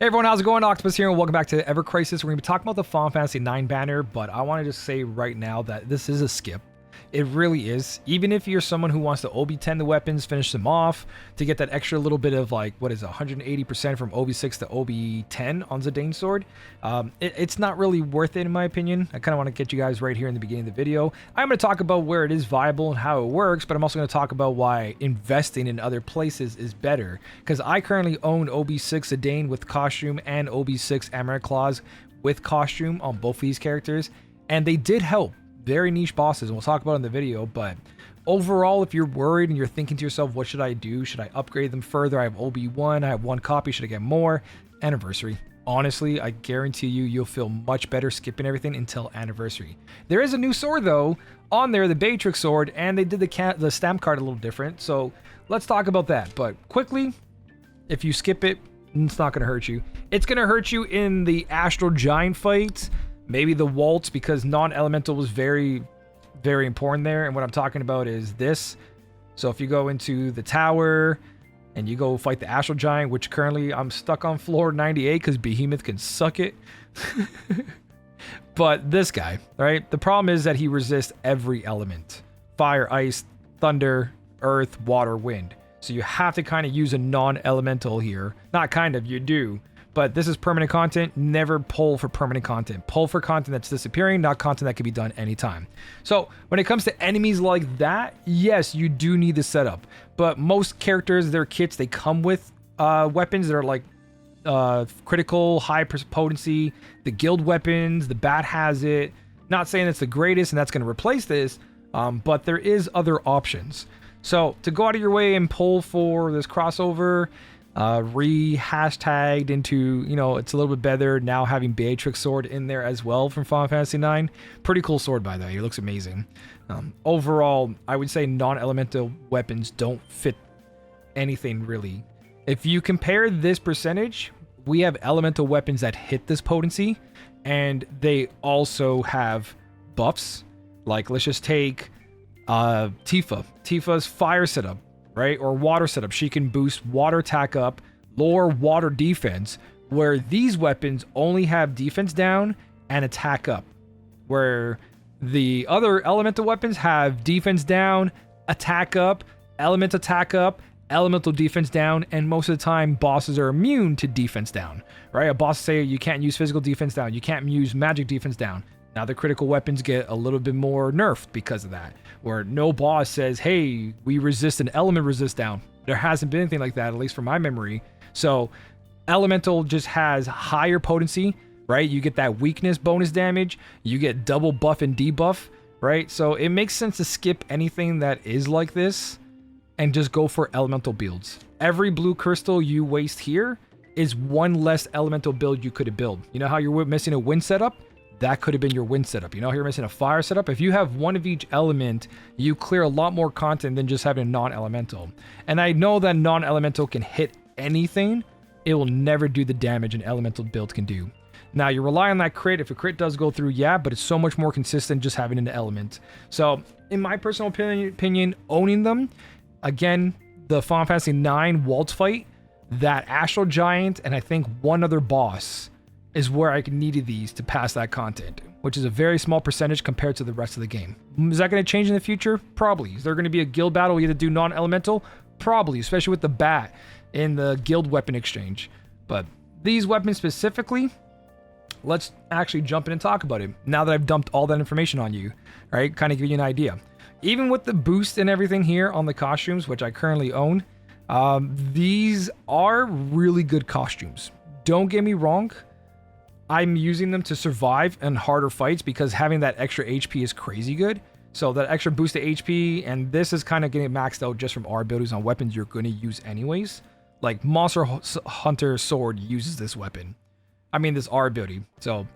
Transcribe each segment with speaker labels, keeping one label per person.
Speaker 1: Hey everyone, how's it going? Octopus here, and welcome back to evercrisis. We're going to be talking about the Final Fantasy 9 banner, but I want to just say right now that this is a skip. It really is. Even if you're someone who wants to OB10 the weapons, finish them off, to get that extra little bit of like, what is it, 180% from OB6 to OB10 on Zidane's sword, it's not really worth it in my opinion. I kind of want to get you guys right here in the beginning of the video. I'm going to talk about where it is viable and how it works, but I'm also going to talk about why investing in other places is better. Because I currently own OB6 Zidane with costume and OB6 Amaranth Claws with costume on both of these characters, and they did help. Very niche bosses, and we'll talk about it in the video, but overall, if you're worried and you're thinking to yourself, what should I do? Should I upgrade them further? I have OB1, I have one copy, should I get more? Anniversary. Honestly, I guarantee you'll feel much better skipping everything until Anniversary. There is a new sword, though, on there, the Beatrix sword, and they did the stamp card a little different, so let's talk about that. But quickly, if you skip it, it's not going to hurt you. It's going to hurt you in the Astral Giant fight, maybe the Waltz, because non-elemental was very, very important there. And what I'm talking about is this. So if you go into the tower and you go fight the Astral Giant, which currently I'm stuck on floor 98 because Behemoth can suck it. But this guy, right? The problem is that he resists every element. Fire, ice, thunder, earth, water, wind. So you have to kind of use a non-elemental here. Not kind of, you do. But this is permanent content. Never pull for permanent content. Pull for content that's disappearing, not content that can be done anytime. So when it comes to enemies like that, yes, you do need the setup. But most characters, their kits, they come with weapons that are like critical, high potency. The guild weapons, the bat has it. Not saying it's the greatest and that's going to replace this, but there is other options. So to go out of your way and pull for this crossover, re-hashtagged into, you know, it's a little bit better now having Beatrix sword in there as well from Final Fantasy 9. Pretty cool sword, by the way. It looks amazing. Overall, I would say non-elemental weapons don't fit anything really. If you compare this percentage, we have elemental weapons that hit this potency, and they also have buffs. Like, let's just take Tifa. Tifa's fire setup, right? Or water setup. She can boost water attack up, lower water defense, where these weapons only have defense down and attack up. Where the other elemental weapons have defense down, attack up, element attack up, elemental defense down, and most of the time bosses are immune to defense down, right? A boss say you can't use physical defense down, you can't use magic defense down. Now the critical weapons get a little bit more nerfed because of that, where no boss says, hey, we resist an element resist down. There hasn't been anything like that, at least from my memory. So elemental just has higher potency, right? You get that weakness bonus damage, you get double buff and debuff, right? So it makes sense to skip anything that is like this and just go for elemental builds. Every blue crystal you waste here is one less elemental build you could have built. You know how you're missing a wind setup? That could have been your wind setup. You know, you're missing a fire setup. If you have one of each element, you clear a lot more content than just having a non-elemental. And I know that non-elemental can hit anything. It will never do the damage an elemental build can do. Now, you rely on that crit. If a crit does go through, yeah, but it's so much more consistent just having an element. So, in my personal opinion, owning them, again, the Final Fantasy 9 Waltz fight, that Astral Giant, and I think one other boss is where I needed these to pass that content, which is a very small percentage compared to the rest of the game. Is that going to change in the future? Probably. Is there going to be a guild battle where you have to do non-elemental? Probably, especially with the bat in the guild weapon exchange. But these weapons specifically, let's actually jump in and talk about it. Now that I've dumped all that information on you, right? Kind of give you an idea. Even with the boost and everything here on the costumes, which I currently own, these are really good costumes. Don't get me wrong. I'm using them to survive in harder fights because having that extra HP is crazy good. So that extra boost to HP, and this is kind of getting maxed out just from our abilities on weapons you're going to use anyways. Like Monster Hunter Sword uses this weapon. I mean, this R ability. So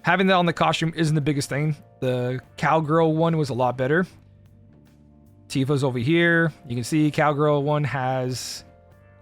Speaker 1: having that on the costume isn't the biggest thing. The Cowgirl one was a lot better. Tifa's over here. You can see Cowgirl one has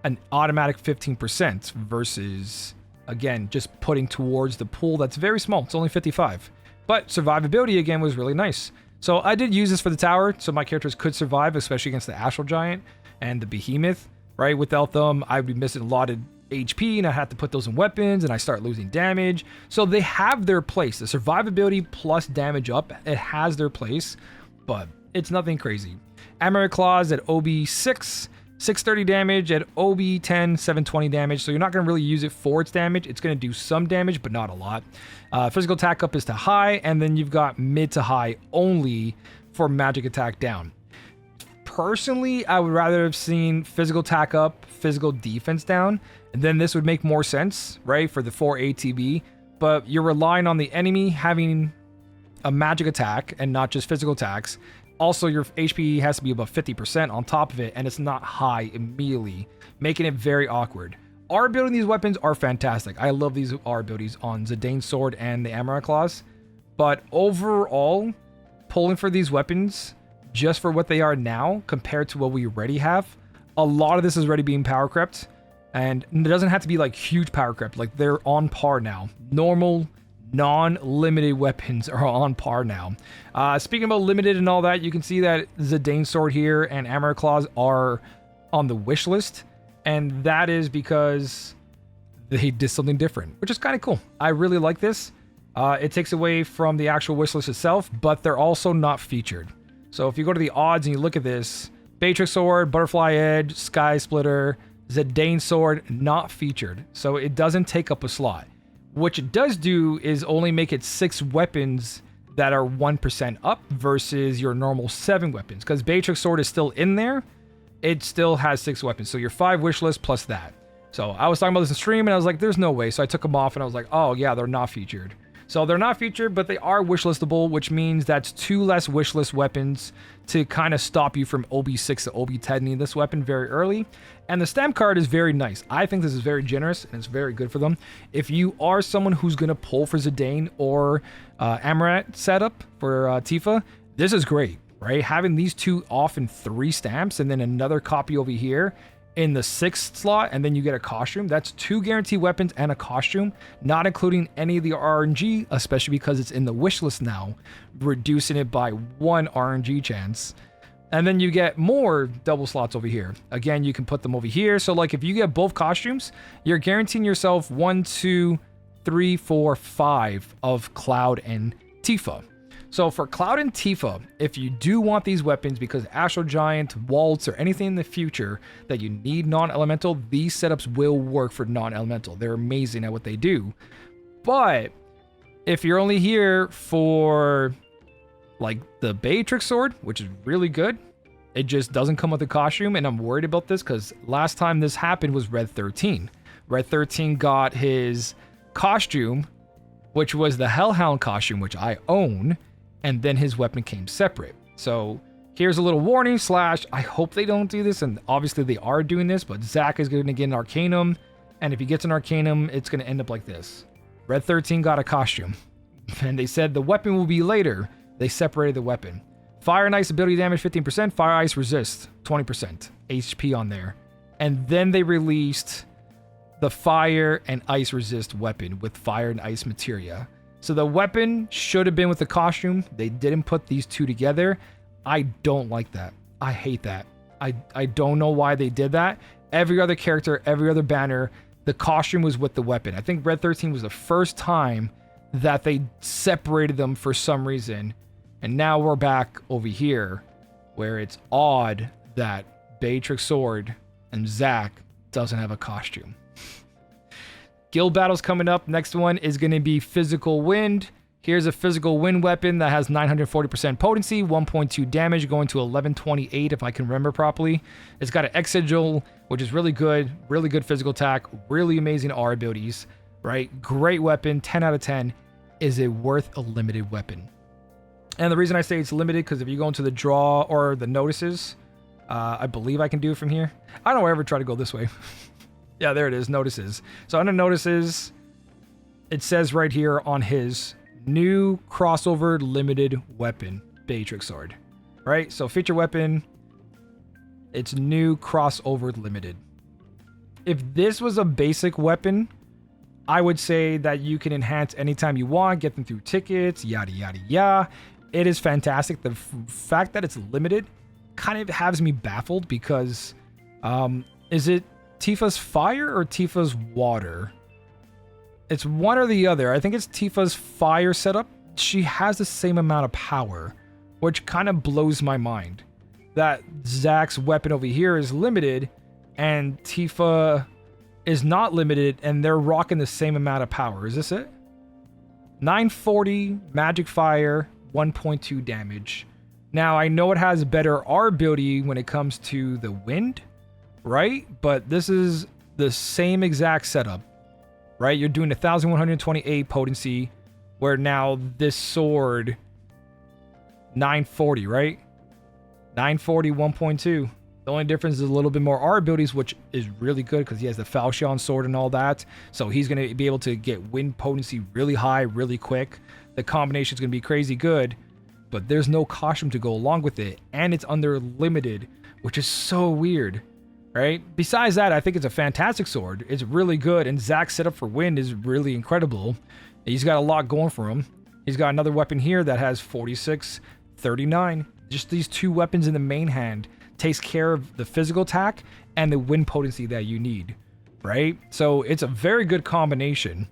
Speaker 1: an automatic 15% versus, again, just putting towards the pool that's very small. It's only 55. But survivability, again, was really nice. So I did use this for the tower, so my characters could survive, especially against the Astral Giant and the Behemoth, right? Without them, I would be missing a lot of HP and I have to put those in weapons and I start losing damage. So they have their place. The survivability plus damage up, it has their place, but it's nothing crazy. Amaret Claws at OB6, 630 damage, at OB10, 720 damage. So you're not going to really use it for its damage. It's going to do some damage, but not a lot. Physical attack up is to high, and then you've got mid to high only for magic attack down. Personally, I would rather have seen physical attack up, physical defense down, and then this would make more sense, right, for the 4 ATB. But you're relying on the enemy having a magic attack and not just physical attacks. Also, your HP has to be above 50% on top of it, and it's not high immediately, making it very awkward. R ability these weapons are fantastic. I love these R abilities on Zidane's sword and the Amaret Claws. But overall, pulling for these weapons, just for what they are now, compared to what we already have, a lot of this is already being power crept. And it doesn't have to be like huge power crept. Like, they're on par now. Normal, non-limited weapons are on par now. Speaking about limited and all that, you can see that Zidane's sword here and Amaret Claws are on the wish list. And that is because they did something different, which is kind of cool. I really like this. It takes away from the actual wish list itself, but they're also not featured. So if you go to the odds and you look at this, Beatrix Sword, Butterfly Edge, Sky Splitter, Zidane's Sword, not featured. So it doesn't take up a slot. What it does do is only make it 6 weapons that are 1% up versus your normal 7 weapons. Because Beatrix Sword is still in there, it still has 6 weapons. So your 5 wish list plus that. So I was talking about this in stream and I was like, there's no way. So I took them off and I was like, oh yeah, they're not featured. So they're not featured, but they are wishlistable, which means that's 2 less wishlist weapons to kind of stop you from OB6 to OB10 in this weapon very early. And the stamp card is very nice. I think this is very generous and it's very good for them. If you are someone who's going to pull for Zidane or Amaret setup for Tifa, this is great, right? Having these 2 off in 3 stamps and then another copy over here in the 6th slot, and then you get a costume. That's 2 guaranteed weapons and a costume, not including any of the RNG, especially because it's in the wish list now, reducing it by 1 RNG chance. And then you get more double slots over here. Again, you can put them over here. So like if you get both costumes, you're guaranteeing yourself 1, 2, 3, 4, 5 of Cloud and Tifa. So for Cloud and Tifa, if you do want these weapons because Astral Giant, Waltz, or anything in the future that you need non-elemental, these setups will work for non-elemental. They're amazing at what they do. But if you're only here for like the Beatrix Sword, which is really good, it just doesn't come with a costume, and I'm worried about this because last time this happened was Red 13. Red 13 got his costume, which was the Hellhound costume, which I own, and then his weapon came separate. So here's a little warning / I hope they don't do this, and obviously they are doing this, but Zack is going to get an Arcanum, and if he gets an Arcanum, it's going to end up like this. Red 13 got a costume, and they said the weapon will be later. They separated the weapon. Fire and Ice ability damage 15%, Fire Ice resist 20% HP on there. And then they released the Fire and Ice resist weapon with Fire and Ice materia. So the weapon should have been with the costume. They didn't put these 2 together. I don't like that. I hate that. I don't know why they did that. Every other character, every other banner, the costume was with the weapon. I think Red 13 was the first time that they separated them for some reason. And now we're back over here where it's odd that Beatrix Sword and Zack doesn't have a costume. Guild battles coming up. Next one is going to be Physical Wind. Here's a Physical Wind weapon that has 940% potency, 1.2 damage, going to 1128 if I can remember properly. It's got an X sigil, which is really good physical attack, really amazing R abilities, right? Great weapon, 10 out of 10. Is it worth a limited weapon? And the reason I say it's limited, because if you go into the draw or the notices, I believe I can do it from here. I don't ever try to go this way. Yeah, there it is, notices. So under notices, it says right here on his new crossover limited weapon, Beatrix Sword. Right? So feature weapon, it's new crossover limited. If this was a basic weapon, I would say that you can enhance anytime you want, get them through tickets, yada, yada, yada. It is fantastic. The fact that it's limited kind of has me baffled because is it Tifa's fire or Tifa's water? It's one or the other. I think it's Tifa's fire setup. She has the same amount of power, which kind of blows my mind. That Zack's weapon over here is limited and Tifa is not limited, and they're rocking the same amount of power. Is this it? 940 magic fire, 1.2 damage. Now, I know it has better R ability when it comes to the wind, right? But this is the same exact setup, right? You're doing 1128 potency, where now this sword, 940, right? 940, 1.2. The only difference is a little bit more R abilities, which is really good because he has the Falchion sword and all that. So he's going to be able to get wind potency really high, really quick. The combination is going to be crazy good, but there's no costume to go along with it. And it's under limited, which is so weird, right? Besides that, I think it's a fantastic sword. It's really good. And Zack's setup for wind is really incredible. He's got a lot going for him. He's got another weapon here that has 46, 39. Just these two weapons in the main hand takes care of the physical attack and the wind potency that you need, right? So it's a very good combination.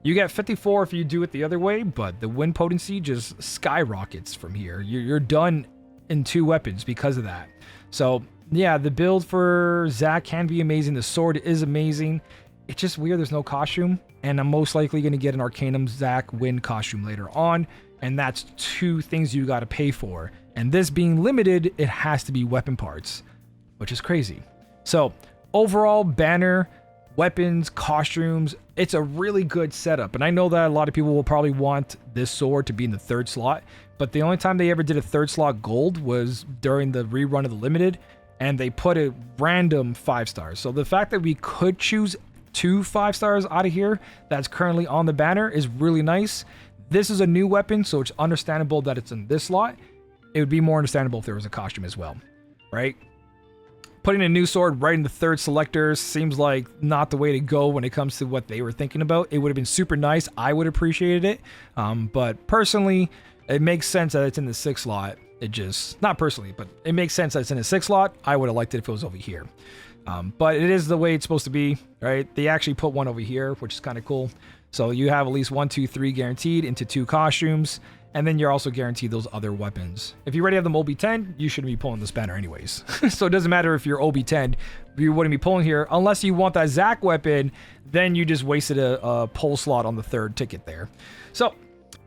Speaker 1: You get 54 if you do it the other way, but the wind potency just skyrockets from here. You're done in two weapons because of that. So yeah, the build for Zack can be amazing. The sword is amazing. It's just weird there's no costume, and I'm most likely going to get an Arcanum Zack wind costume later on, and that's two things you got to pay for. And this being limited, it has to be weapon parts, which is crazy. So overall, banner, weapons, costumes, it's a really good setup. And I know that a lot of people will probably want this sword to be in the third slot, but the only time they ever did a third slot gold was during the rerun of the limited, and they put a random 5 stars. So the fact that we could choose 2 5 stars out of here that's currently on the banner is really nice. This is a new weapon, so it's understandable that it's in this slot. It would be more understandable if there was a costume as well, right? Putting a new sword right in the third selector seems like not the way to go when it comes to what they were thinking about. It would have been super nice. I would have appreciated it. But personally, it makes sense that it's in the 6th slot. It just, not personally, but it makes sense that it's in the 6th slot. I would have liked it if it was over here. But it is the way it's supposed to be, right? They actually put one over here, which is kind of cool. So you have at least 1, 2, 3 guaranteed into 2 costumes. And then you're also guaranteed those other weapons. If you already have them OB10, you shouldn't be pulling this banner anyways. So it doesn't matter if you're OB10, you wouldn't be pulling here. Unless you want that Zack weapon, then you just wasted a pull slot on the 3rd ticket there. So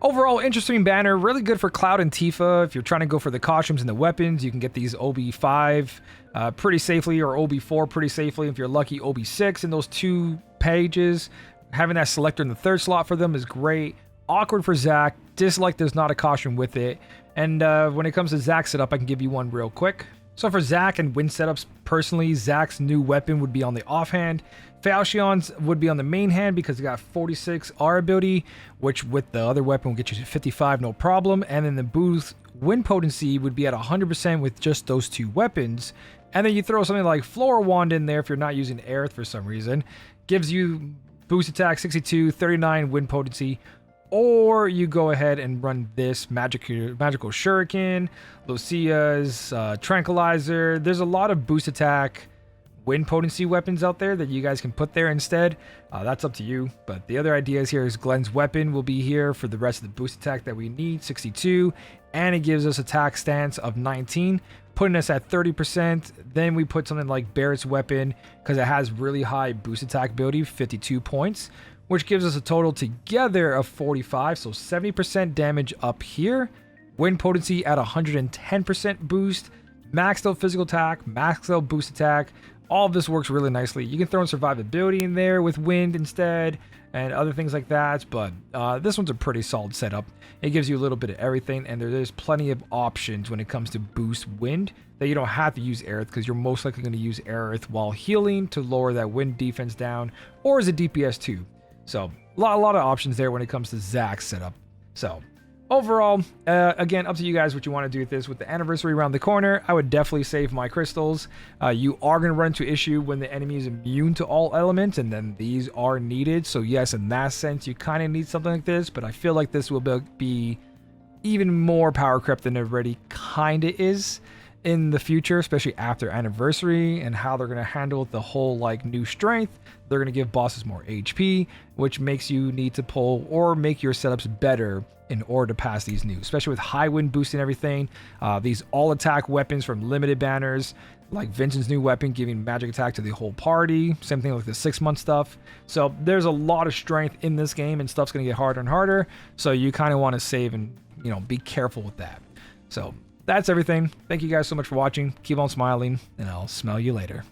Speaker 1: overall, interesting banner. Really good for Cloud and Tifa. If you're trying to go for the costumes and the weapons, you can get these OB5 pretty safely, or OB4 pretty safely. If you're lucky, OB6 in those 2 pages. Having that selector in the 3rd slot for them is great. Awkward for Zack. Dislike there's not a costume with it. And when it comes to Zack's setup, I can give you one real quick. So for Zack and wind setups, personally, Zack's new weapon would be on the offhand. Falchion's would be on the main hand because it got 46 R ability, which with the other weapon will get you to 55, no problem. And then the boost wind potency would be at 100% with just those 2 weapons. And then you throw something like Floor Wand in there if you're not using Aerith for some reason. Gives you boost attack 62, 39 wind potency. Or you go ahead and run this magical shuriken, Lucia's tranquilizer. There's a lot of boost attack, wind potency weapons out there that you guys can put there instead. That's up to you. But the other ideas here is Glenn's weapon will be here for the rest of the boost attack that we need, 62. And it gives us attack stance of 19, putting us at 30%. Then we put something like Barrett's weapon because it has really high boost attack ability, 52 points. Which gives us a total together of 45, so 70% damage up here. Wind potency at 110% boost. Maxed out physical attack, maxed out boost attack. All of this works really nicely. You can throw in survivability in there with wind instead and other things like that, but this one's a pretty solid setup. It gives you a little bit of everything, and there's plenty of options when it comes to boost wind that you don't have to use Aerith because you're most likely going to use Aerith while healing to lower that wind defense down, or as a DPS too. So, a lot of options there when it comes to Zack's setup. So, overall, again, up to you guys what you want to do with this. With the anniversary around the corner, I would definitely save my crystals. You are going to run into issue when the enemy is immune to all elements, and then these are needed. So, yes, in that sense, you kind of need something like this, but I feel like this will be even more power creep than it already kind of is. in the future, especially after anniversary, and how they're going to handle the whole like new strength. They're going to give bosses more HP, which makes you need to pull or make your setups better in order to pass these new, especially with high wind boosting everything. These all attack weapons from limited banners, like Vincent's new weapon giving magic attack to the whole party. Same thing with the 6-month stuff. So there's a lot of strength in this game, and stuff's going to get harder and harder. So you kind of want to save and, you know, be careful with that. So that's everything. Thank you guys so much for watching. Keep on smiling, and I'll smell you later.